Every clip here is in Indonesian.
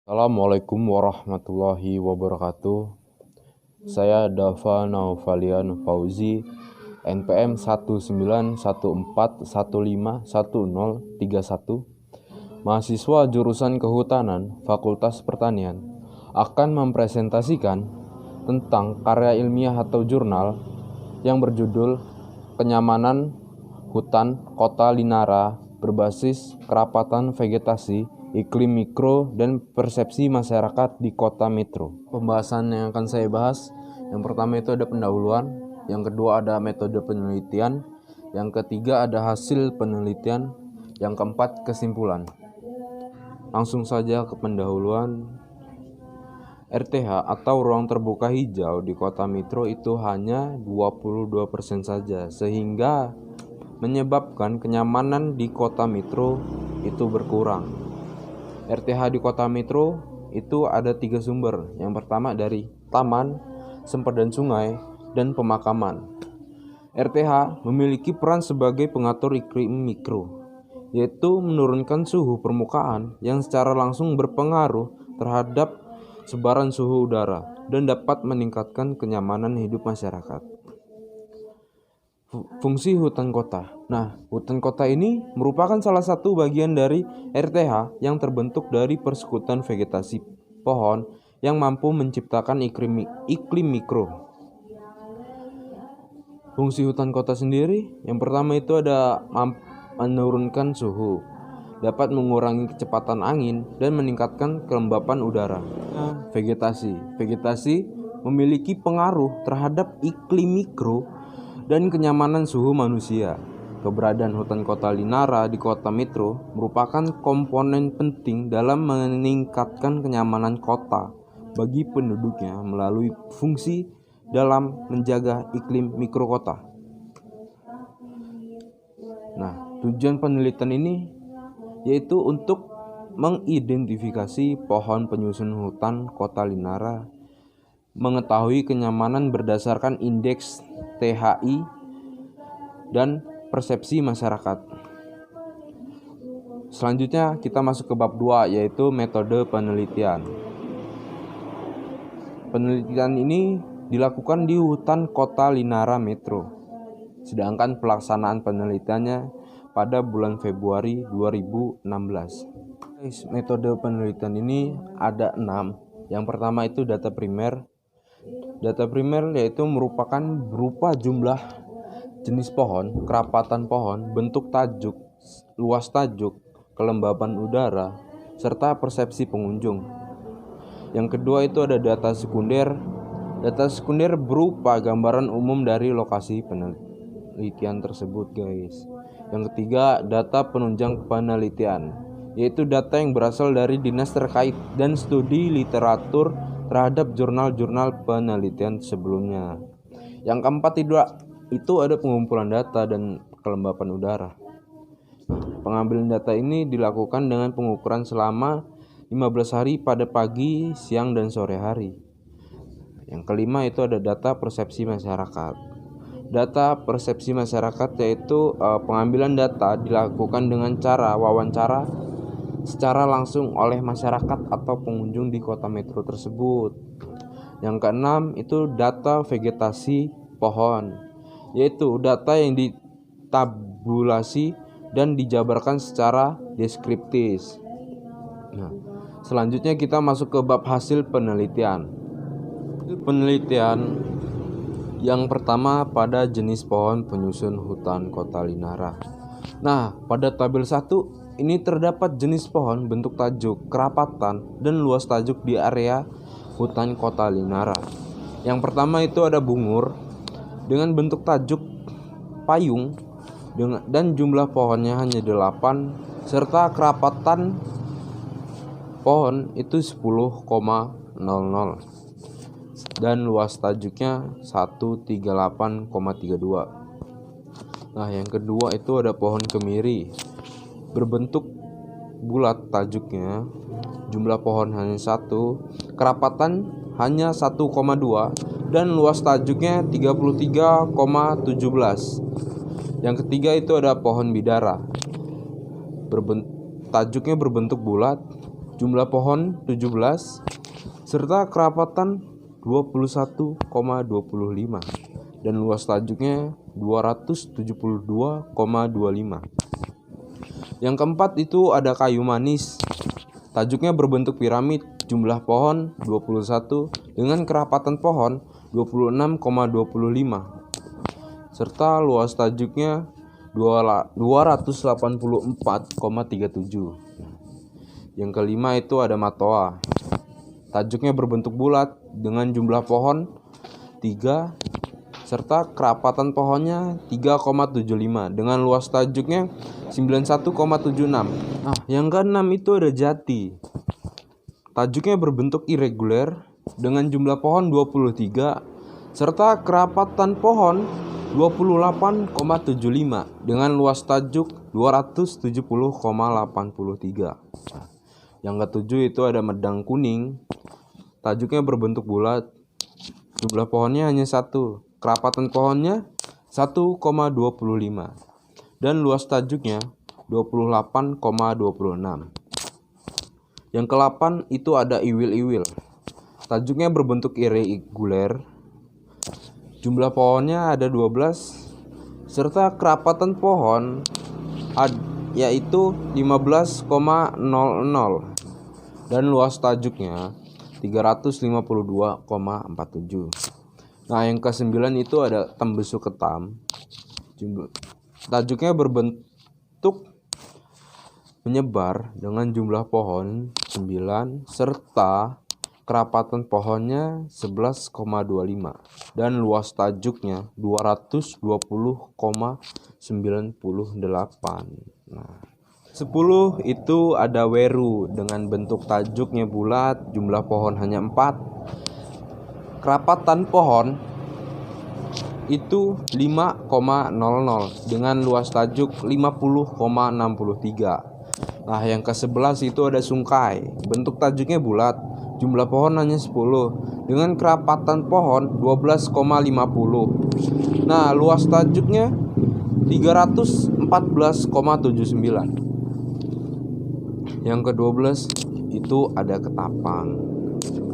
Assalamualaikum warahmatullahi wabarakatuh. Saya Dava Naufalian Fauzi, NPM 1914151031, mahasiswa jurusan Kehutanan, Fakultas Pertanian, akan mempresentasikan tentang karya ilmiah atau jurnal yang berjudul Kenyamanan Hutan Kota Linara berbasis kerapatan vegetasi, iklim mikro, dan persepsi masyarakat di kota metro. Pembahasan yang akan saya bahas, yang pertama itu ada pendahuluan, yang kedua ada metode penelitian, yang ketiga ada hasil penelitian, yang keempat kesimpulan. Langsung saja ke pendahuluan. RTH atau ruang terbuka hijau di kota metro itu hanya 22% saja, sehingga menyebabkan kenyamanan di kota metro itu berkurang. RTH di kota metro itu ada 3 sumber. Yang pertama dari taman, sempadan sungai, dan pemakaman. RTH memiliki peran sebagai pengatur iklim mikro, yaitu menurunkan suhu permukaan yang secara langsung berpengaruh terhadap sebaran suhu udara dan dapat meningkatkan kenyamanan hidup masyarakat. Fungsi hutan kota. Nah, hutan kota ini merupakan salah satu bagian dari RTH yang terbentuk dari persekutuan vegetasi pohon yang mampu menciptakan iklim mikro. Fungsi hutan kota sendiri, yang pertama itu ada menurunkan suhu, dapat mengurangi kecepatan angin dan meningkatkan kelembapan udara. Vegetasi memiliki pengaruh terhadap iklim mikro dan kenyamanan suhu manusia. Keberadaan hutan kota Linara di kota metro merupakan komponen penting dalam meningkatkan kenyamanan kota bagi penduduknya melalui fungsi dalam menjaga iklim mikro kota. Nah, tujuan penelitian ini yaitu untuk mengidentifikasi pohon penyusun hutan kota Linara, mengetahui kenyamanan berdasarkan indeks THI dan persepsi masyarakat. Selanjutnya kita masuk ke bab 2, yaitu metode penelitian. Penelitian ini dilakukan di hutan kota Linara Metro, sedangkan pelaksanaan penelitiannya pada bulan Februari 2016. Metode penelitian ini ada 6. Yang pertama itu data primer. Data primer yaitu merupakan berupa jumlah jenis pohon, kerapatan pohon, bentuk tajuk, luas tajuk, kelembaban udara, serta persepsi pengunjung. Yang kedua itu ada data sekunder. Data sekunder berupa gambaran umum dari lokasi penelitian tersebut, guys. Yang ketiga, data penunjang penelitian, yaitu data yang berasal dari dinas terkait dan studi literatur terhadap jurnal-jurnal penelitian sebelumnya. Yang keempat itu ada pengumpulan data dan kelembapan udara. Pengambilan data ini dilakukan dengan pengukuran selama 15 hari pada pagi, siang, dan sore hari. Yang kelima itu ada data persepsi masyarakat. Data persepsi masyarakat yaitu pengambilan data dilakukan dengan cara wawancara secara langsung oleh masyarakat atau pengunjung di kota metro tersebut. Yang keenam itu data vegetasi pohon, yaitu data yang ditabulasi dan dijabarkan secara deskriptif. Nah, selanjutnya kita masuk ke bab hasil penelitian. Penelitian yang pertama pada jenis pohon penyusun hutan kota Linara. Nah, pada tabel 1 ini terdapat jenis pohon, bentuk tajuk, kerapatan, dan luas tajuk di area hutan kota Linara. Yang pertama itu ada bungur dengan bentuk tajuk payung dan jumlah pohonnya hanya 8, serta kerapatan pohon itu 10,00 dan luas tajuknya 138,32. Nah, yang kedua itu ada pohon kemiri berbentuk bulat tajuknya, jumlah pohon hanya 1, kerapatan hanya 1,2 dan luas tajuknya 33,17. Yang ketiga itu ada pohon bidara. Tajuknya berbentuk bulat, jumlah pohon 17, serta kerapatan 21,25 dan luas tajuknya 272,25. Yang keempat itu ada kayu manis. Tajuknya berbentuk piramid, jumlah pohon 21 dengan kerapatan pohon 26,25 serta luas tajuknya 284,37. Yang kelima itu ada matoa. Tajuknya berbentuk bulat dengan jumlah pohon 3 serta kerapatan pohonnya 3,75 dengan luas tajuknya 91,76. Nah, yang keenam itu ada jati. Tajuknya berbentuk irregular dengan jumlah pohon 23 serta kerapatan pohon 28,75 dengan luas tajuk 270,83. Yang ketujuh itu ada medang kuning. Tajuknya berbentuk bulat. Jumlah pohonnya hanya 1. Kerapatan pohonnya 1,25 dan luas tajuknya 28,26. Yang ke-8 itu ada iwil-iwil. Tajuknya berbentuk irregular. Jumlah pohonnya ada 12 serta kerapatan pohon yaitu 15,00 dan luas tajuknya 352,47. Nah, yang ke-9 itu ada tembesu ketam. Tajuknya berbentuk menyebar dengan jumlah pohon 9 serta kerapatan pohonnya 11,25 dan luas tajuknya 220,98. Nah, 10 itu ada weru dengan bentuk tajuknya bulat, jumlah pohon hanya 4. Kerapatan pohon itu 5,00 dengan luas tajuk 50,63. Nah, yang ke-11 itu ada sungkai. Bentuk tajuknya bulat, jumlah pohon hanya 10 dengan kerapatan pohon 12,50. Nah, luas tajuknya 314,79. Yang ke-12 itu ada ketapang.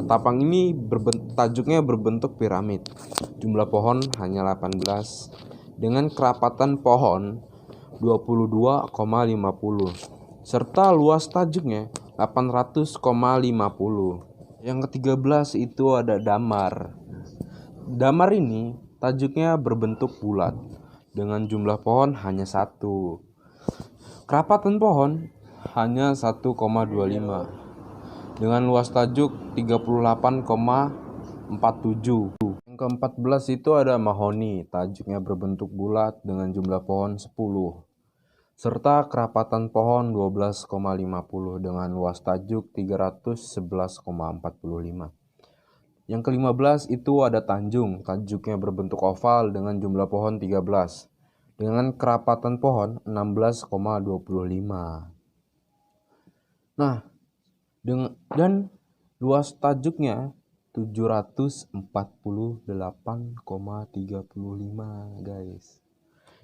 Ketapang ini tajuknya berbentuk piramid. Jumlah pohon hanya 18 dengan kerapatan pohon 22,50 serta luas tajuknya 800,50. Yang ke-13 itu ada damar. Damar ini tajuknya berbentuk bulat dengan jumlah pohon hanya 1. Kerapatan pohon hanya 1,25 dengan luas tajuk 38,47. Yang ke-14 itu ada mahoni. Tajuknya berbentuk bulat dengan jumlah pohon 10 serta kerapatan pohon 12,50 dengan luas tajuk 311,45. Yang ke-15 itu ada tanjung. Tajuknya berbentuk oval dengan jumlah pohon 13 dengan kerapatan pohon 16,25. Nah, dan luas tajuknya 748,35, guys.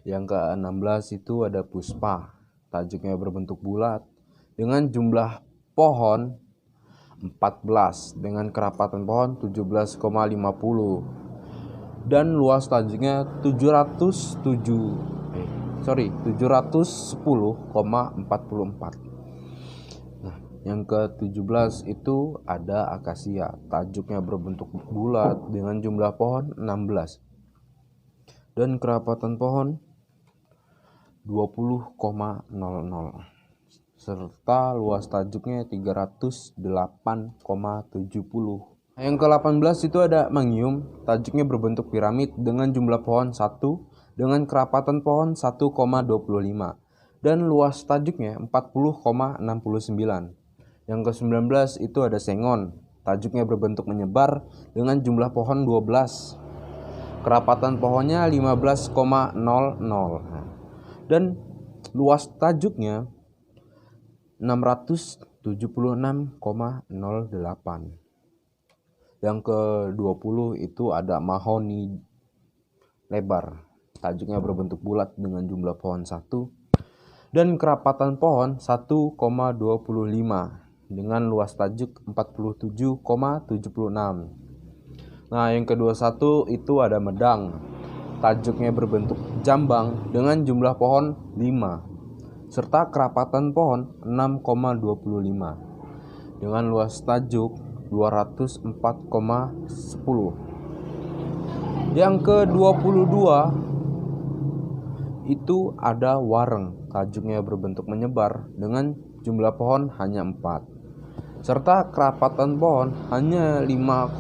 Yang ke-16 itu ada puspa. Tajuknya berbentuk bulat dengan jumlah pohon 14 dengan kerapatan pohon 17,50 dan luas tajuknya 710,44. Nah, yang ke-17 itu ada akasia. Tajuknya berbentuk bulat dengan jumlah pohon 16 dan kerapatan pohon 20,00 serta luas tajuknya 308,70. Yang ke-18 itu ada mangium. Tajuknya berbentuk piramid dengan jumlah pohon 1 dengan kerapatan pohon 1,25 dan luas tajuknya 40,69. Yang ke-19 itu ada sengon. Tajuknya berbentuk menyebar dengan jumlah pohon 12. Kerapatan pohonnya 15,00 dan luas tajuknya 676,08. Yang ke-20 itu ada mahoni lebar. Tajuknya berbentuk bulat dengan jumlah pohon 1 dan kerapatan pohon 1,25 dengan luas tajuk 47,76. Nah, yang kedua satu itu ada Medang. Tajuknya berbentuk jambang dengan jumlah pohon 5 serta kerapatan pohon 6,25 dengan luas tajuk 204,10. Yang ke-22 itu ada Wareng. Tajuknya berbentuk menyebar dengan jumlah pohon hanya 4 serta kerapatan pohon hanya 5,00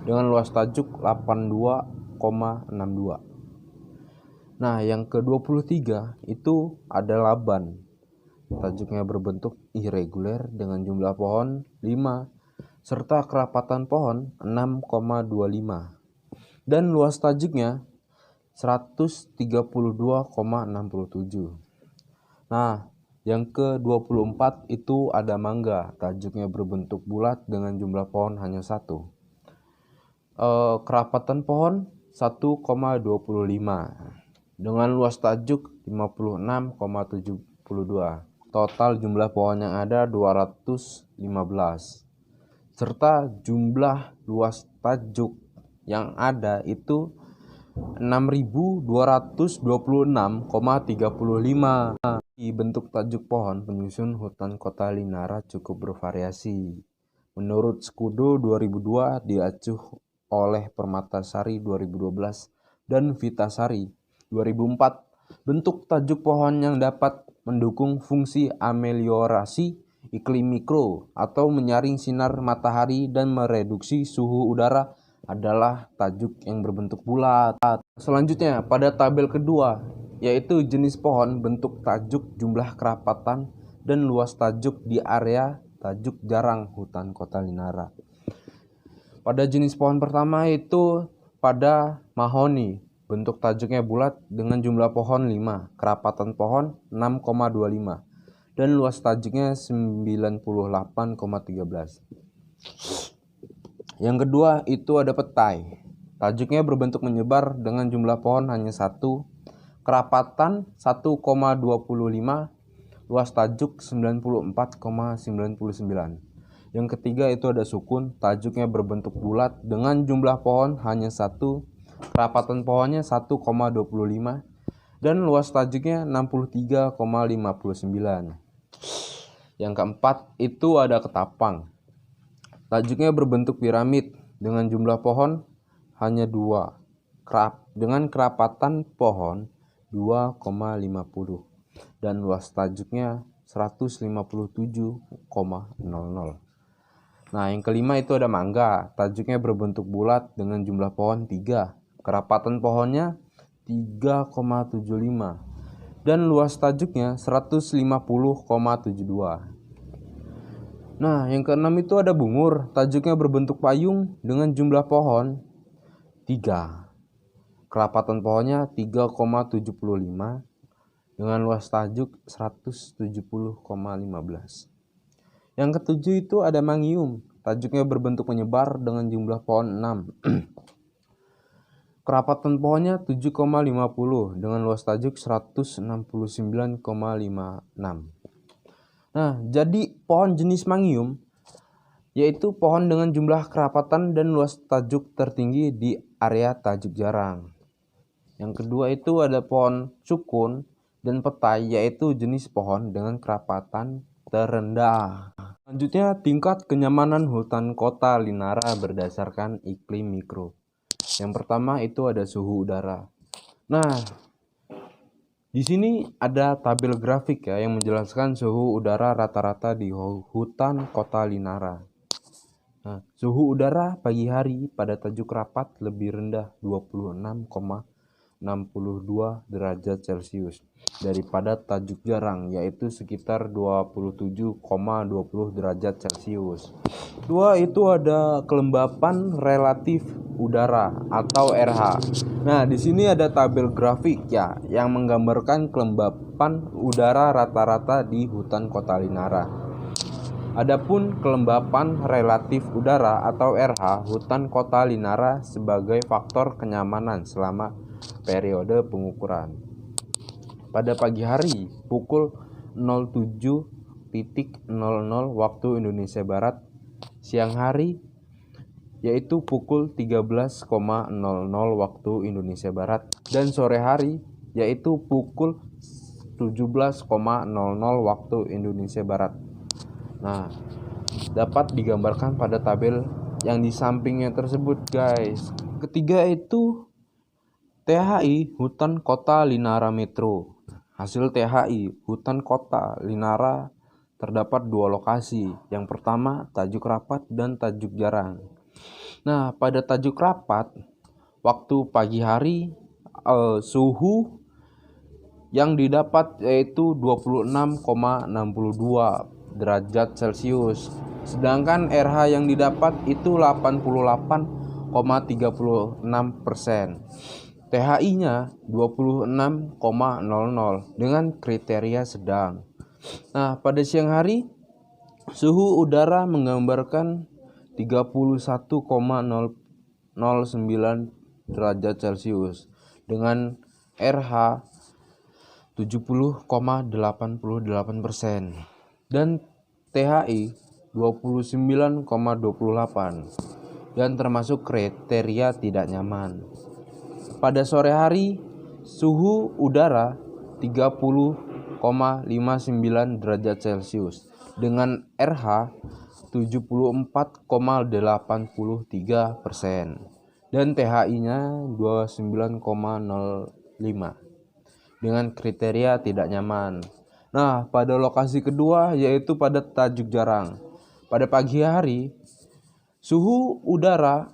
dengan luas tajuk 82,62. Nah, yang ke-23 itu ada Laban. Tajuknya berbentuk irregular dengan jumlah pohon 5 serta kerapatan pohon 6,25 dan luas tajuknya 132,67. Nah, yang ke-24 itu ada Mangga. Tajuknya berbentuk bulat dengan jumlah pohon hanya 1. Kerapatan pohon 1,25 dengan luas tajuk 56,72. Total jumlah pohon yang ada 215 serta jumlah luas tajuk yang ada itu 6.226,35. Di bentuk tajuk pohon penyusun hutan kota Linara cukup bervariasi. Menurut Skudo 2002 diacuh oleh Permatasari 2012 dan Vitasari 2004, bentuk tajuk pohon yang dapat mendukung fungsi ameliorasi iklim mikro atau menyaring sinar matahari dan mereduksi suhu udara adalah tajuk yang berbentuk bulat. Selanjutnya pada tabel kedua yaitu jenis pohon, bentuk tajuk, jumlah kerapatan, dan luas tajuk di area tajuk jarang hutan kota Linara. Pada jenis pohon pertama itu pada mahoni, bentuk tajuknya bulat dengan jumlah pohon 5, kerapatan pohon 6,25 dan luas tajuknya 98,13. Yang kedua itu ada petai. Tajuknya berbentuk menyebar dengan jumlah pohon hanya 1, kerapatan 1,25, luas tajuk 94,99. Yang ketiga itu ada sukun. Tajuknya berbentuk bulat dengan jumlah pohon hanya 1, kerapatan pohonnya 1,25 dan luas tajuknya 63,59. Yang keempat itu ada ketapang. Tajuknya berbentuk piramid dengan jumlah pohon hanya 2, dengan kerapatan pohon 2,50 dan luas tajuknya 157,00. Nah, yang kelima itu ada mangga. Tajuknya berbentuk bulat dengan jumlah pohon 3, kerapatan pohonnya 3,75 dan luas tajuknya 150,72. Nah, yang keenam itu ada bungur. Tajuknya berbentuk payung dengan jumlah pohon 3. Kerapatan pohonnya 3,75 dengan luas tajuk 170,15. Yang ketujuh itu ada mangium. Tajuknya berbentuk menyebar dengan jumlah pohon 6. Kerapatan pohonnya 7,50 dengan luas tajuk 169,56. Nah, jadi pohon jenis mangium yaitu pohon dengan jumlah kerapatan dan luas tajuk tertinggi di area tajuk jarang. Yang kedua itu ada pohon sukun dan petai, yaitu jenis pohon dengan kerapatan terendah. Selanjutnya, tingkat kenyamanan hutan kota Linara berdasarkan iklim mikro. Yang pertama itu ada suhu udara. Nah, di sini ada tabel grafik ya yang menjelaskan suhu udara rata-rata di hutan kota Linara. Nah, suhu udara pagi hari pada tajuk rapat lebih rendah 26,62 derajat Celcius daripada tajuk jarang, yaitu sekitar 27,20 derajat Celcius. Dua itu ada kelembapan relatif udara atau RH. Nah, di sini ada tabel grafik ya yang menggambarkan kelembapan udara rata-rata di hutan kota Linara. Adapun kelembapan relatif udara atau RH hutan kota Linara sebagai faktor kenyamanan selama periode pengukuran. Pada pagi hari pukul 07.00 waktu Indonesia Barat, siang hari yaitu pukul 13.00 waktu Indonesia Barat, dan sore hari yaitu pukul 17.00 waktu Indonesia Barat. Nah, dapat digambarkan pada tabel yang di sampingnya tersebut, guys. Ketiga itu THI Hutan Kota Linara Metro. Hasil THI Hutan Kota Linara terdapat 2 lokasi. Yang pertama Tajuk Rapat dan Tajuk Jarang. Nah, pada Tajuk Rapat, waktu pagi hari suhu yang didapat yaitu 26,62 derajat Celcius. Sedangkan RH yang didapat itu 88,36%. THI-nya 26,00 dengan kriteria sedang. Nah, pada siang hari suhu udara menggambarkan 31,009 derajat Celcius dengan RH 70,88% dan THI 29,28 dan termasuk kriteria tidak nyaman. Pada sore hari suhu udara 30,59 derajat Celcius dengan RH 74,83% dan THI-nya 29,05 dengan kriteria tidak nyaman. Nah, pada lokasi kedua yaitu pada Tajuk Jarang. Pada pagi hari suhu udara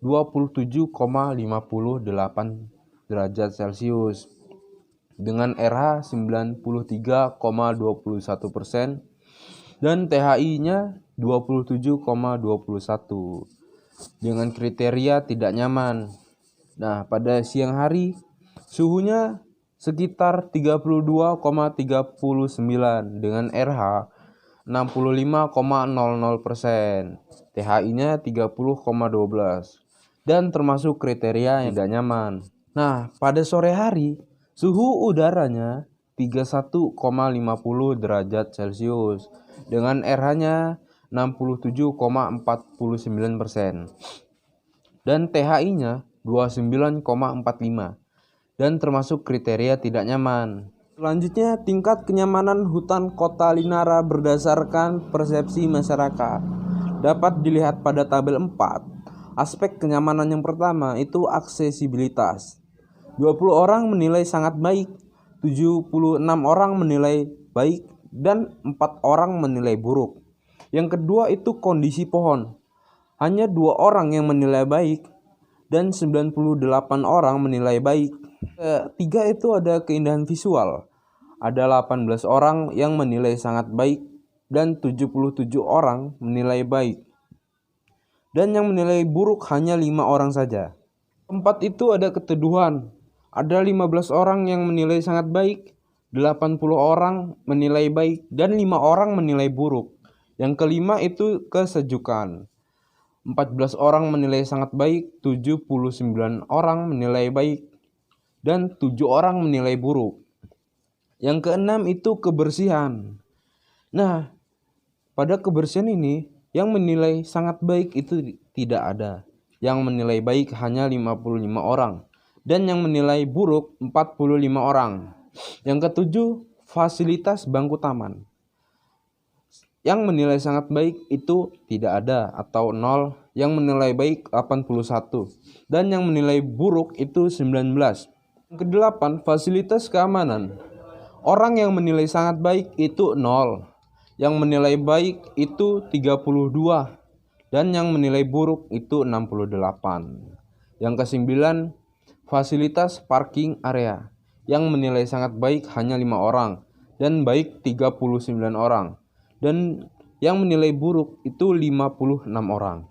27,58 derajat Celcius dengan RH 93,21% dan THI-nya 27,21 dengan kriteria tidak nyaman. Nah, pada siang hari suhunya sekitar 32,39 dengan RH 65,00%, THI-nya 30,12 dan termasuk kriteria yang tidak nyaman. Nah, pada sore hari suhu udaranya 31,50 derajat Celcius dengan RH-nya 67,49% dan THI-nya 29,45 dan termasuk kriteria tidak nyaman. Selanjutnya, tingkat kenyamanan hutan kota Linara berdasarkan persepsi masyarakat dapat dilihat pada tabel 4. Aspek kenyamanan yang pertama itu aksesibilitas. 20 orang menilai sangat baik, 76 orang menilai baik, dan 4 orang menilai buruk. Yang kedua itu kondisi pohon. Hanya 2 orang yang menilai baik dan 98 orang menilai baik. Ketiga itu ada keindahan visual. Ada 18 orang yang menilai sangat baik dan 77 orang menilai baik. Dan yang menilai buruk hanya 5 orang saja. Keempat itu ada keteduhan. Ada 15 orang yang menilai sangat baik, 80 orang menilai baik, dan 5 orang menilai buruk. Yang kelima itu kesejukan. 14 orang menilai sangat baik, 79 orang menilai baik, dan 7 orang menilai buruk. Yang keenam itu kebersihan. Nah, pada kebersihan ini yang menilai sangat baik itu tidak ada. Yang menilai baik hanya 55 orang. Dan yang menilai buruk 45 orang. Yang ketujuh, fasilitas bangku taman. Yang menilai sangat baik itu tidak ada atau 0. Yang menilai baik 81. Dan yang menilai buruk itu 19. Yang kedelapan, fasilitas keamanan. Orang yang menilai sangat baik itu 0. Yang menilai baik itu 32 dan yang menilai buruk itu 68. Yang kesembilan, fasilitas parking area. Yang menilai sangat baik hanya 5 orang dan baik 39 orang. Dan yang menilai buruk itu 56 orang.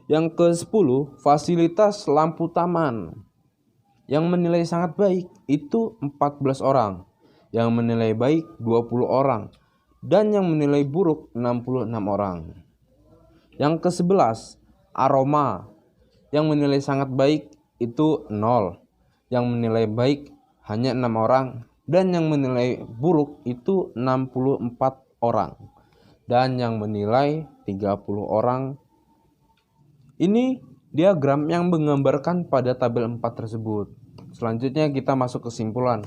Yang ke-10, fasilitas lampu taman. Yang menilai sangat baik itu 14 orang. Yang menilai baik 20 orang. Dan yang menilai buruk 66 orang. Yang ke-11, aroma. Yang menilai sangat baik itu 0. Yang menilai baik hanya 6 orang. Dan yang menilai buruk itu 64 orang dan yang menilai 30 orang. Ini diagram yang menggambarkan pada tabel 4 tersebut. Selanjutnya kita masuk kesimpulan.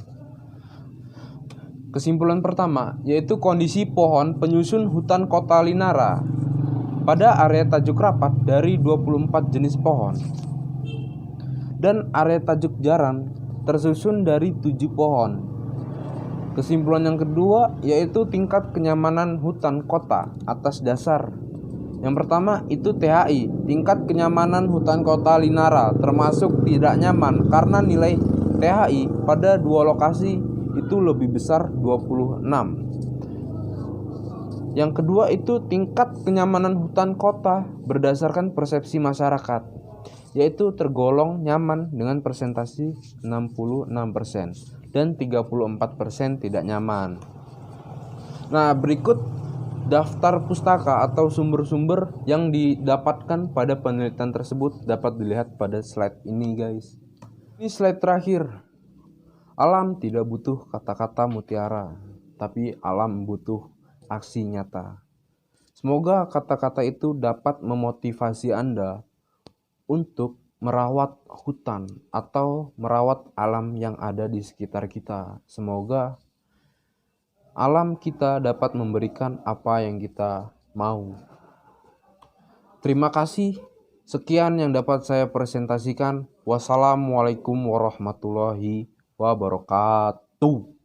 Kesimpulan pertama yaitu kondisi pohon penyusun hutan kota Linara pada area tajuk rapat dari 24 jenis pohon. Dan area tajuk jaran tersusun dari 7 pohon. Kesimpulan yang kedua yaitu tingkat kenyamanan hutan kota atas dasar. Yang pertama itu THI, tingkat kenyamanan hutan kota Linara, termasuk tidak nyaman karena nilai THI pada 2 lokasi itu lebih besar 26. Yang kedua itu tingkat kenyamanan hutan kota berdasarkan persepsi masyarakat, yaitu tergolong nyaman dengan persentase 66% dan 34% tidak nyaman. Nah, berikut daftar pustaka atau sumber-sumber yang didapatkan pada penelitian tersebut dapat dilihat pada slide ini, guys. Ini slide terakhir. Alam tidak butuh kata-kata mutiara, tapi alam butuh aksi nyata. Semoga kata-kata itu dapat memotivasi Anda untuk merawat hutan atau merawat alam yang ada di sekitar kita. Semoga alam kita dapat memberikan apa yang kita mau. Terima kasih. Sekian yang dapat saya presentasikan. Wassalamualaikum warahmatullahi wabarakatuh.